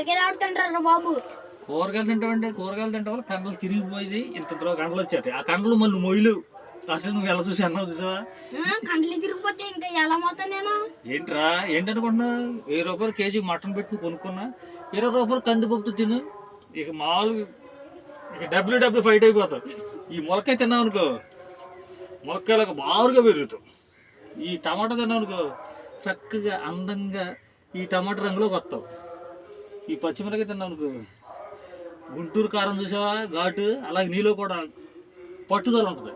కూరగాయలు ఆడుతుంటారా బాబు? కూరగాయలు తింటామంటే కూరగాయలు తింటాం వల్ల కండలు తిరిగిపోయి ఇంతలో కండలు వచ్చేస్తాయి. ఆ కండలు మళ్ళీ మొయ్యలు. అసలు నువ్వు ఎలా చూసి అన్నావు చూసావా? కండ్లు తిరిగిపోతే ఇంకా ఎలా పోతా నేను? ఏంట్రా ఏంటనుకున్నా? 1000 రూపాయలు కేజీ మటన్ పెట్టి కొనుక్కున్నా, 20 రూపాయలు కందిపప్పు తిను, ఇక మామూలు ఇక డబ్ల్యూ ఫైట్ అయిపోతావు. ఈ ములక్కాయ తిన్నావు అనుకో, ములక్కాయలకు బారుగా పెరుగుతావు. ఈ టమాటా తిన్నావు అనుకో, చక్కగా అందంగా ఈ టమాటా రంగులోకి వస్తావు. ఈ పచ్చిమిరకాయ తిన్నావు అనుకో, గుంటూరు కారం చూసావా ఘాటు, అలాగే నీలో కూడా పట్టుదల ఉంటుంది.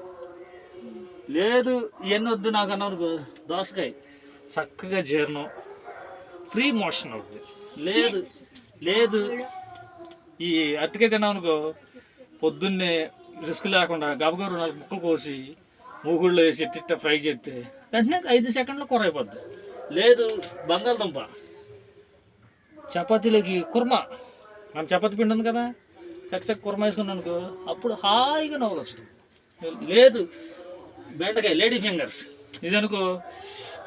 లేదు ఇవన్నీ వద్దు నాకు అన్నావు అనుకో, దోసకాయ చక్కగా జీర్ణం, ఫ్రీ మోషన్ అవుతుంది. లేదు లేదు ఈ అరటికాయ తిన్నావు అనుకో, పొద్దున్నే రిస్క్ లేకుండా గబగబు 4 ముక్కలు కోసి మూగుళ్ళు వేసి ఇట్ట ఫ్రై చేస్తే వెంటనే 5 సెకండ్లో కూర అయిపోద్ది. లేదు బంగాళదుంప చపాతీలోకి కుర్మా, మన చపాతీ పిండి ఉంది కదా, చక్క కుర్మా వేసుకున్నాను అనుకో, అప్పుడు హాయిగా నవ్వచ్చు. లేదు బెండకాయ లేడీ ఫింగర్స్ ఇది అనుకో,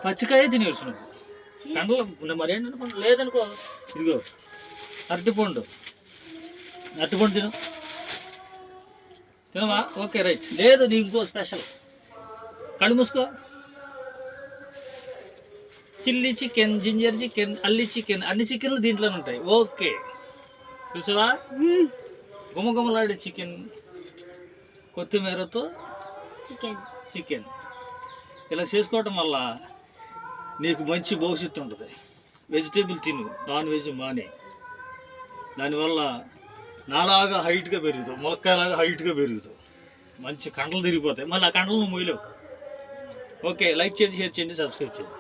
పచ్చికాయ తినేవచ్చు నువ్వు కండలు. మరేంటనుకో లేదనుకో, ఇదిగో అరటిపండు తిను, తినవా? Okay right. లేదు నీకు ఇంకో స్పెషల్, కళ్ళు మూసుకో, చిల్లీ చికెన్, జింజర్ చికెన్, అల్లి చికెన్, అన్ని చికెన్లు దీంట్లోనే ఉంటాయి. ఓకే చూసావా? గుమగుమలాడే చికెన్, కొత్తిమీరతో చికెన్ ఇలా చేసుకోవటం వల్ల నీకు మంచి భవిష్యత్తు ఉంటుంది. వెజిటేబుల్ తిను, నాన్ వెజ్ మానే. దానివల్ల నాలాగా హైట్గా పెరుగుతావు, ములక్కాయలాగా హైట్గా పెరుగుతావు, మంచి కండలు తిరిగిపోతాయి. మళ్ళీ ఆ కండలు నువ్వు మొయ్యలేవు. ఓకే, లైక్ చేయండి, షేర్ చేయండి, సబ్స్క్రైబ్ చేయండి.